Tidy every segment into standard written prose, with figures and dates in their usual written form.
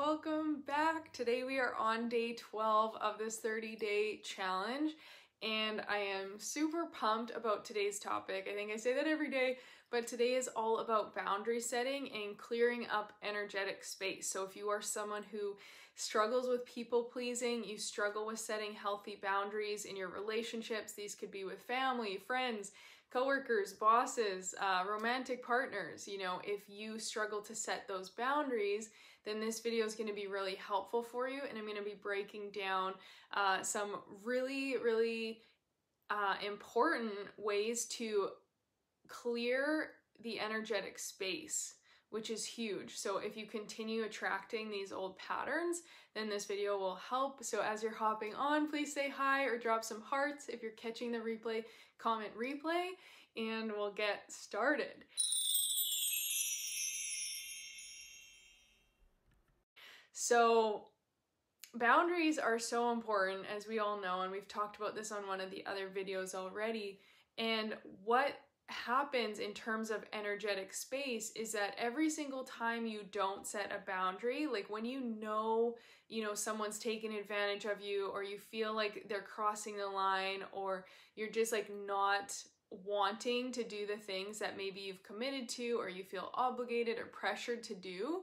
welcome back. Today we are on day 12 of this 30-day challenge, and I am super pumped about today's topic. I think I say that every day, but today is all about boundary setting and clearing up energetic space. So if you are someone who struggles with people pleasing, you struggle with setting healthy boundaries in your relationships, these could be with family, friends, coworkers, bosses, romantic partners. If you struggle to set those boundaries, then this video is going to be really helpful for you. And I'm going to be breaking down some really important ways to clear the energetic space, which is huge. So if you continue attracting these old patterns, then this video will help. So as you're hopping on, please say hi or drop some hearts. If you're catching the replay, comment replay, and we'll get started. So boundaries are so important, as we all know, and we've talked about this on one of the other videos already. And what happens in terms of energetic space is that every single time you don't set a boundary, like when you know someone's taking advantage of you, or you feel like they're crossing the line, or you're just like not wanting to do the things that maybe you've committed to, or you feel obligated or pressured to do.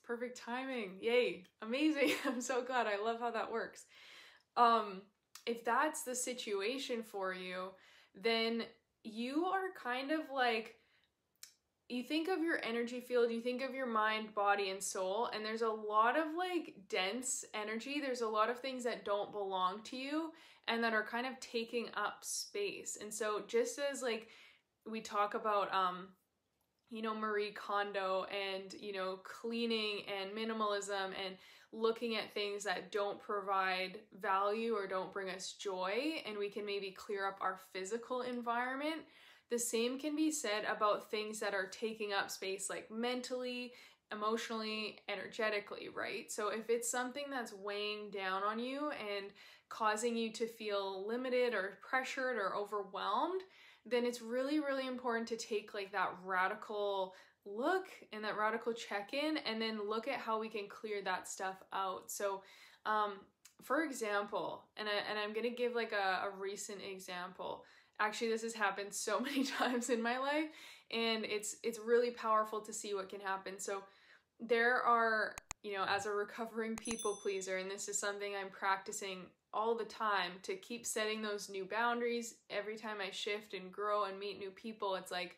Perfect timing. Yay. Amazing. I'm so glad. I love how that works. If that's the situation for you, then you are kind of like, you think of your energy field, you think of your mind, body, and soul, and there's a lot of like dense energy. There's a lot of things that don't belong to you and that are kind of taking up space. And so just as like we talk about, Marie Kondo and, cleaning and minimalism and looking at things that don't provide value or don't bring us joy, and we can maybe clear up our physical environment. The same can be said about things that are taking up space, like mentally, emotionally, energetically, right? So if it's something that's weighing down on you and causing you to feel limited or pressured or overwhelmed, then it's really important to take like that radical look and that radical check-in, and then look at how we can clear that stuff out. So for example, and I'm gonna give like a recent example. Actually, this has happened so many times in my life, and it's really powerful to see what can happen. So there are, as a recovering people pleaser, and this is something I'm practicing all the time, to keep setting those new boundaries. Every time I shift and grow and meet new people, it's like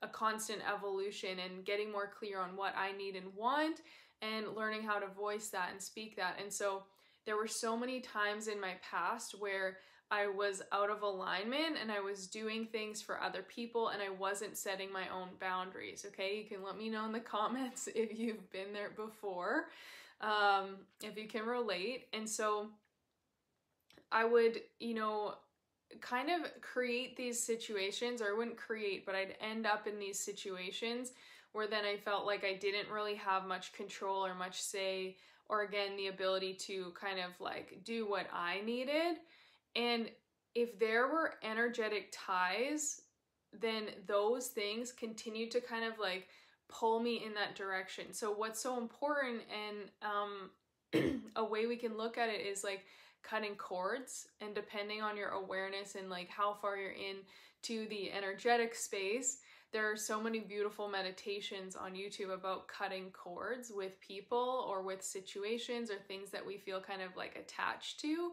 a constant evolution and getting more clear on what I need and want, and learning how to voice that and speak that. And so there were so many times in my past where I was out of alignment and I was doing things for other people and I wasn't setting my own boundaries. Okay, you can let me know in the comments if you've been there before, if you can relate. And so I would, kind of create these situations, or I wouldn't create, but I'd end up in these situations where then I felt like I didn't really have much control or much say, or again, the ability to kind of like do what I needed. And if there were energetic ties, then those things continue to kind of like pull me in that direction. So what's so important, and a way we can look at it, is like cutting cords. And depending on your awareness and like how far you're in to the energetic space, there are so many beautiful meditations on YouTube about cutting cords with people or with situations or things that we feel kind of like attached to.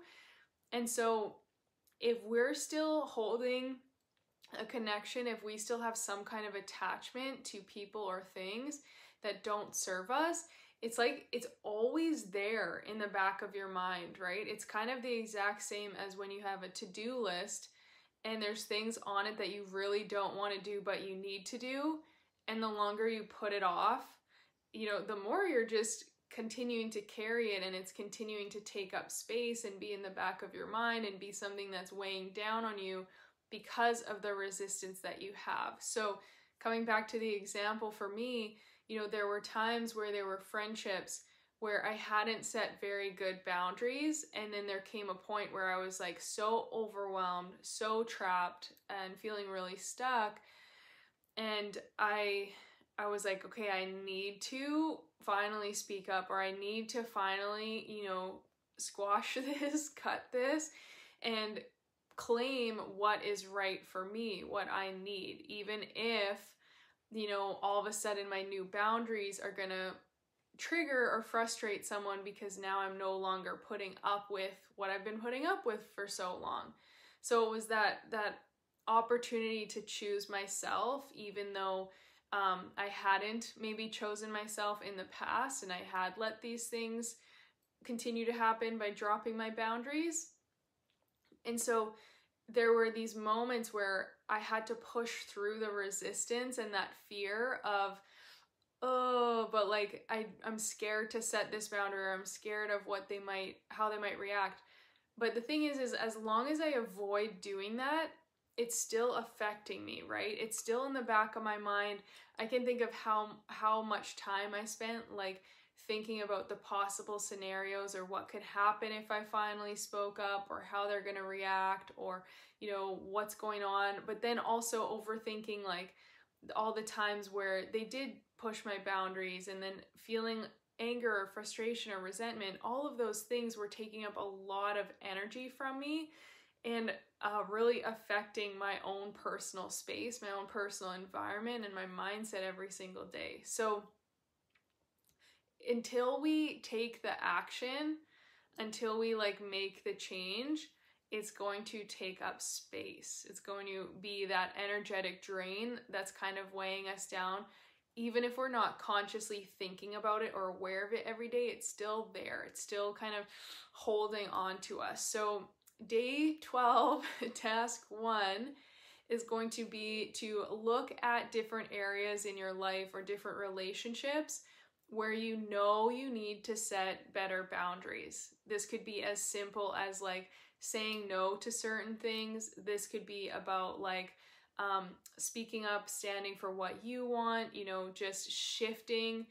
And so if we're still holding a connection, if we still have some kind of attachment to people or things that don't serve us, it's like it's always there in the back of your mind, right? It's kind of the exact same as when you have a to-do list and there's things on it that you really don't want to do but you need to do. And the longer you put it off, the more you're just continuing to carry it, and it's continuing to take up space and be in the back of your mind and be something that's weighing down on you because of the resistance that you have. So coming back to the example for me, there were times where there were friendships where I hadn't set very good boundaries, and then there came a point where I was like so overwhelmed, so trapped, and feeling really stuck, and I I was like, okay, I need to finally speak up, or I need to finally, you know, squash this, cut this, and claim what is right for me, what I need, even if, you know, all of a sudden my new boundaries are gonna trigger or frustrate someone because now I'm no longer putting up with what I've been putting up with for so long. So it was that opportunity to choose myself, even though I hadn't maybe chosen myself in the past, and I had let these things continue to happen by dropping my boundaries. And so there were these moments where I had to push through the resistance and that fear of, oh, but like I'm scared to set this boundary, or I'm scared of how they might react. But the thing is as long as I avoid doing that, it's still affecting me, right? It's still in the back of my mind. I can think of how much time I spent like thinking about the possible scenarios, or what could happen if I finally spoke up, or how they're going to react, or, you know, what's going on. But then also overthinking like all the times where they did push my boundaries, and then feeling anger or frustration or resentment. All of those things were taking up a lot of energy from me, and really affecting my own personal space, my own personal environment, and my mindset every single day. So until we take the action, until we like make the change, it's going to take up space. It's going to be that energetic drain that's kind of weighing us down. Even if we're not consciously thinking about it or aware of it every day, it's still there. It's still kind of holding on to us. So day 12, task 1 is going to be to look at different areas in your life or different relationships where you know you need to set better boundaries. This could be as simple as like saying no to certain things. This could be about like speaking up, standing for what you want, you know, just shifting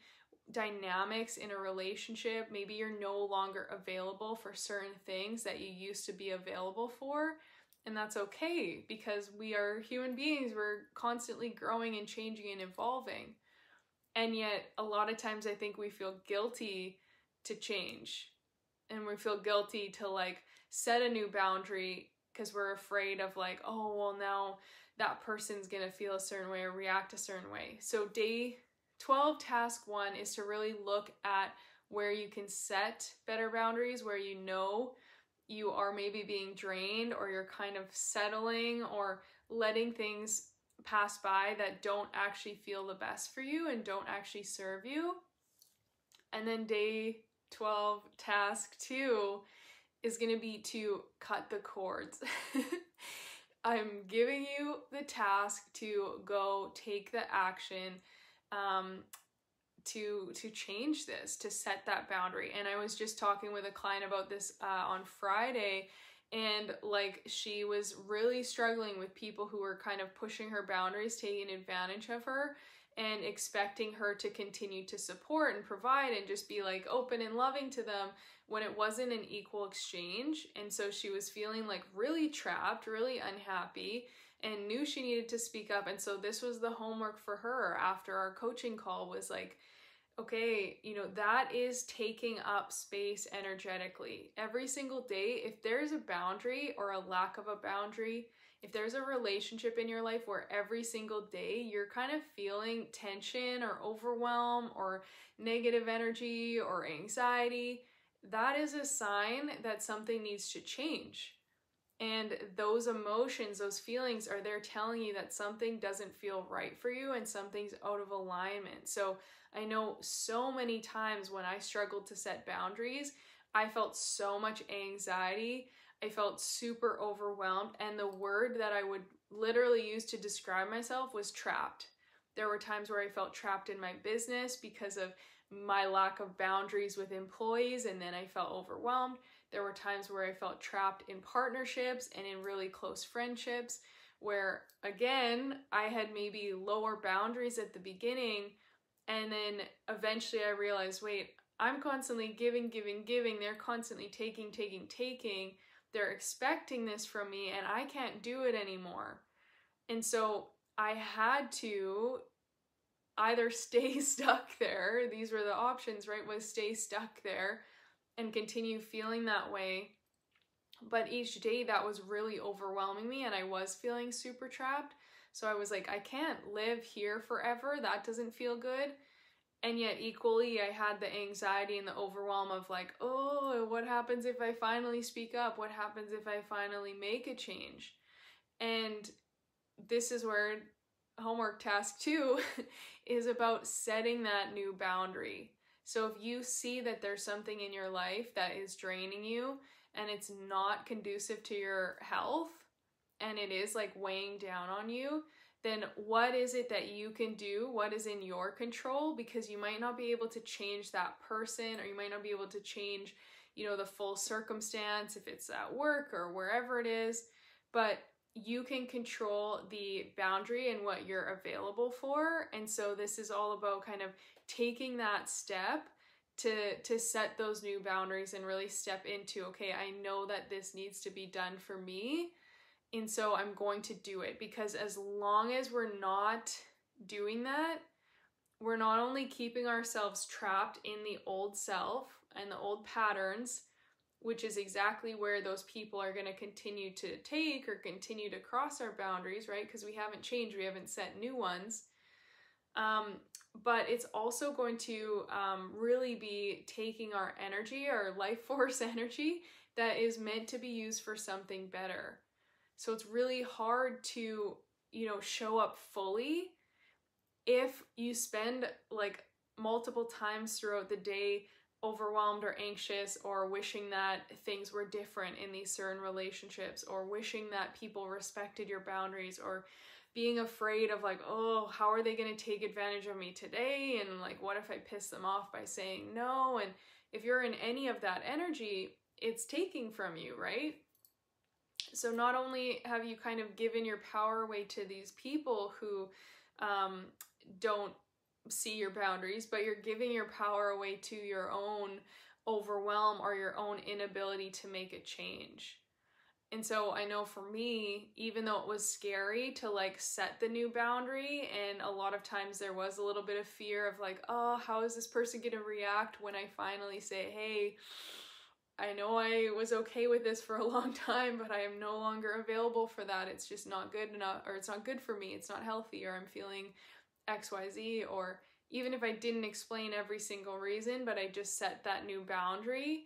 dynamics in a relationship. Maybe you're no longer available for certain things that you used to be available for. And that's okay, because we are human beings. We're constantly growing and changing and evolving. And yet a lot of times I think we feel guilty to change, and we feel guilty to like set a new boundary because we're afraid of like, oh, well, now that person's gonna feel a certain way or react a certain way. So day 12, task 1 is to really look at where you can set better boundaries, where you know you are maybe being drained, or you're kind of settling or letting things pass by that don't actually feel the best for you and don't actually serve you. And then day 12, task 2 is going to be to cut the cords. I'm giving you the task to go take the action to change this, to set that boundary. And I was just talking with a client about this on Friday, and like she was really struggling with people who were kind of pushing her boundaries, taking advantage of her, and expecting her to continue to support and provide and just be like open and loving to them when it wasn't an equal exchange. And so she was feeling like really trapped, really unhappy, and knew she needed to speak up. And so this was the homework for her after our coaching call, was like, okay, you know, that is taking up space energetically. Every single day, if there's a boundary or a lack of a boundary, if there's a relationship in your life where every single day you're kind of feeling tension or overwhelm or negative energy or anxiety, that is a sign that something needs to change. And those emotions, those feelings are there telling you that something doesn't feel right for you and something's out of alignment. So I know so many times when I struggled to set boundaries, I felt so much anxiety. I felt super overwhelmed. And the word that I would literally use to describe myself was trapped. There were times where I felt trapped in my business because of my lack of boundaries with employees, and then I felt overwhelmed. There were times where I felt trapped in partnerships and in really close friendships where, again, I had maybe lower boundaries at the beginning, and then eventually I realized, wait, I'm constantly giving. They're constantly taking. They're expecting this from me, and I can't do it anymore. And so I had to either stay stuck there, these were the options, right, was stay stuck there and continue feeling that way. But each day that was really overwhelming me and I was feeling super trapped. So I was like, I can't live here forever. That doesn't feel good. And yet equally, I had the anxiety and the overwhelm of like, oh, what happens if I finally speak up? What happens if I finally make a change? And this is where homework task 2 is about setting that new boundary. So if you see that there's something in your life that is draining you and it's not conducive to your health and it is like weighing down on you, then what is it that you can do? What is in your control? Because you might not be able to change that person, or you might not be able to change, the full circumstance if it's at work or wherever it is, but you can control the boundary and what you're available for. And so this is all about kind of taking that step to set those new boundaries and really step into, okay, I know that this needs to be done for me, and so I'm going to do it. Because as long as we're not doing that, we're not only keeping ourselves trapped in the old self and the old patterns, which is exactly where those people are going to continue to take or continue to cross our boundaries, right? Because we haven't changed, we haven't set new ones. But it's also going to really be taking our energy, our life force energy that is meant to be used for something better. So it's really hard to, show up fully if you spend like multiple times throughout the day overwhelmed or anxious, or wishing that things were different in these certain relationships, or wishing that people respected your boundaries, or being afraid of like, oh, how are they going to take advantage of me today? And like, what if I piss them off by saying no? And if you're in any of that energy, it's taking from you, right? So not only have you kind of given your power away to these people who don't see your boundaries, but you're giving your power away to your own overwhelm or your own inability to make a change. And so I know for me, even though it was scary to like set the new boundary, and a lot of times there was a little bit of fear of like, oh, how is this person going to react when I finally say, hey, I know I was okay with this for a long time, but I am no longer available for that. It's just not good enough, or it's not good for me. It's not healthy, or I'm feeling XYZ, or even if I didn't explain every single reason, but I just set that new boundary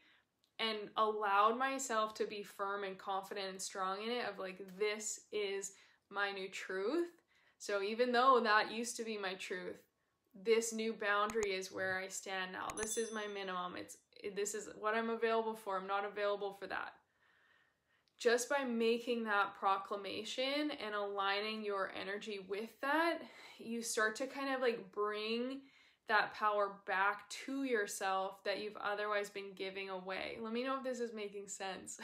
and allowed myself to be firm and confident and strong in it, of like, this is my new truth. So even though that used to be my truth, this new boundary is where I stand now. This is my minimum. This is what I'm available for. I'm not available for that. Just by making that proclamation and aligning your energy with that, you start to kind of like bring that power back to yourself that you've otherwise been giving away. Let me know if this is making sense.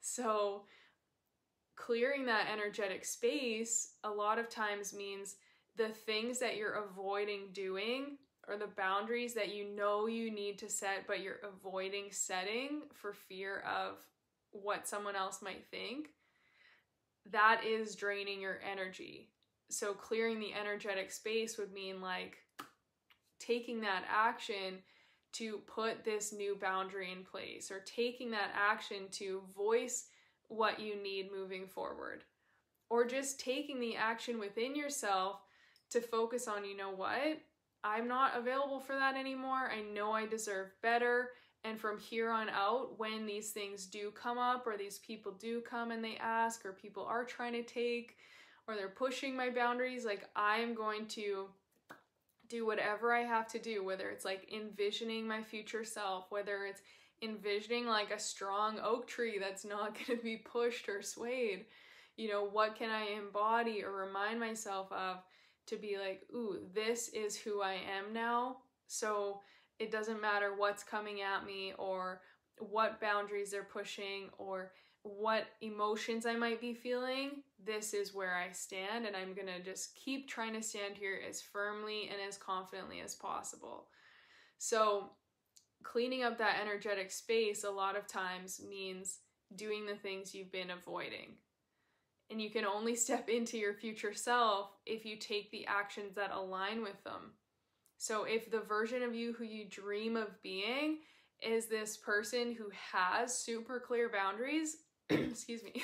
So clearing that energetic space a lot of times means the things that you're avoiding doing, or the boundaries that you know you need to set but you're avoiding setting for fear of what someone else might think, that is draining your energy. So clearing the energetic space would mean like taking that action to put this new boundary in place, or taking that action to voice what you need moving forward, or just taking the action within yourself to focus on, you know what, I'm not available for that anymore. I know I deserve better. And from here on out, when these things do come up, or these people do come and they ask, or people are trying to take, or they're pushing my boundaries, like I'm going to do whatever I have to do, whether it's like envisioning my future self, whether it's envisioning like a strong oak tree that's not going to be pushed or swayed. What can I embody or remind myself of to be like, ooh, this is who I am now. So it doesn't matter what's coming at me, or what boundaries they're pushing, or what emotions I might be feeling. This is where I stand, and I'm gonna just keep trying to stand here as firmly and as confidently as possible. So cleaning up that energetic space a lot of times means doing the things you've been avoiding. And you can only step into your future self if you take the actions that align with them. So if the version of you who you dream of being is this person who has super clear boundaries, excuse me,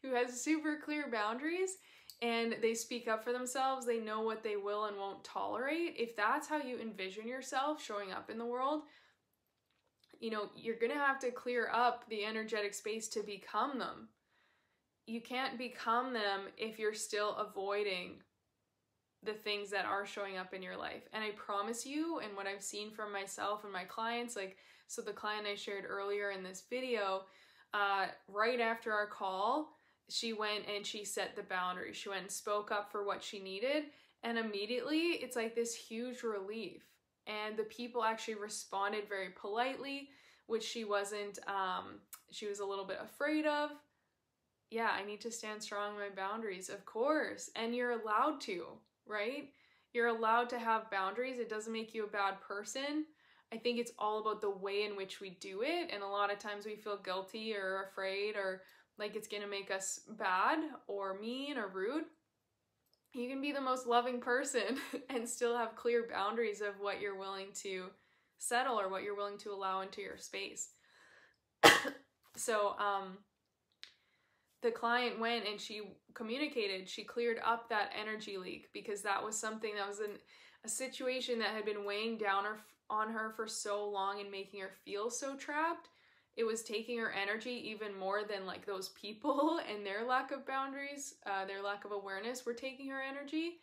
who has super clear boundaries and they speak up for themselves, they know what they will and won't tolerate. If that's how you envision yourself showing up in the world, you know, you're going to have to clear up the energetic space to become them. You can't become them if you're still avoiding the things that are showing up in your life. And I promise you, and what I've seen from myself and my clients, like, so the client I shared earlier in this video, right after our call, she went and she set the boundaries. She went and spoke up for what she needed. And immediately it's like this huge relief. And the people actually responded very politely, which she wasn't, she was a little bit afraid of. Yeah, I need to stand strong in my boundaries, of course. And you're allowed to, right? You're allowed to have boundaries. It doesn't make you a bad person. I think it's all about the way in which we do it. And a lot of times we feel guilty or afraid or like it's going to make us bad or mean or rude. You can be the most loving person and still have clear boundaries of what you're willing to settle or what you're willing to allow into your space. So, the client went and she communicated, she cleared up that energy leak because that was something that was a situation that had been weighing down on her for so long and making her feel so trapped. It was taking her energy even more than like those people and their lack of boundaries, their lack of awareness were taking her energy.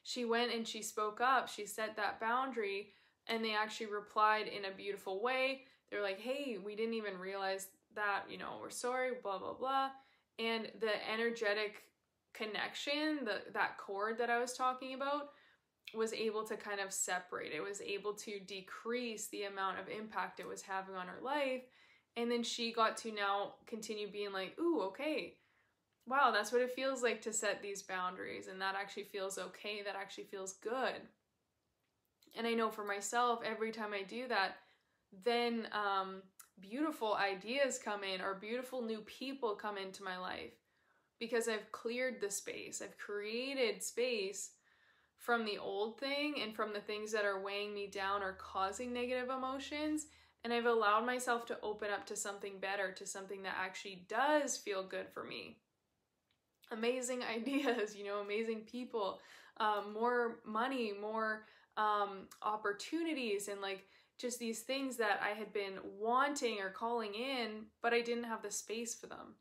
She went and she spoke up, she set that boundary, and they actually replied in a beautiful way. They're like, hey, we didn't even realize that, you know, we're sorry, blah, blah, blah. And the energetic connection, that cord that I was talking about, was able to kind of separate. It was able to decrease the amount of impact it was having on her life. And then she got to now continue being like, ooh, okay, wow, that's what it feels like to set these boundaries. And that actually feels okay. That actually feels good. And I know for myself, every time I do that, then beautiful ideas come in or beautiful new people come into my life because I've cleared the space. I've created space from the old thing and from the things that are weighing me down or causing negative emotions. And I've allowed myself to open up to something better, to something that actually does feel good for me. Amazing ideas, you know, amazing people, more money, more opportunities, and like just these things that I had been wanting or calling in, but I didn't have the space for them.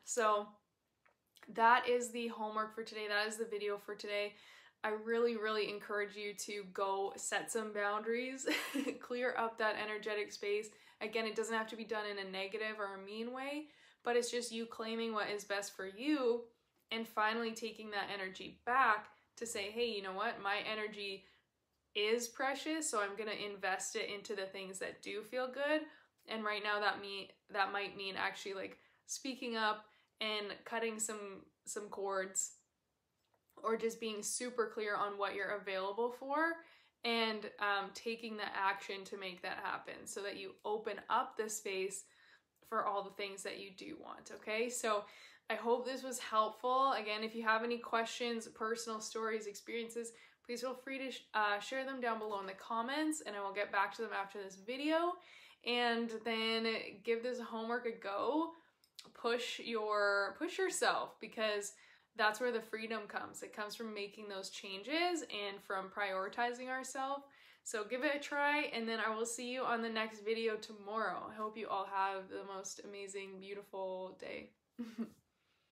So that is the homework for today. That is the video for today. I really, really encourage you to go set some boundaries, clear up that energetic space. Again, it doesn't have to be done in a negative or a mean way, but it's just you claiming what is best for you and finally taking that energy back to say, hey, you know what? My energy is precious, so I'm going to invest it into the things that do feel good. And right now that might mean actually like speaking up and cutting some cords, or just being super clear on what you're available for and taking the action to make that happen so that you open up the space for all the things that you do want, okay? So I hope this was helpful. Again, if you have any questions, personal stories, experiences, please feel free to share them down below in the comments and I will get back to them after this video. And then give this homework a go. Push yourself, because that's where the freedom comes. It comes from making those changes and from prioritizing ourselves. So give it a try, and then I will see you on the next video tomorrow. I hope you all have the most amazing, beautiful day.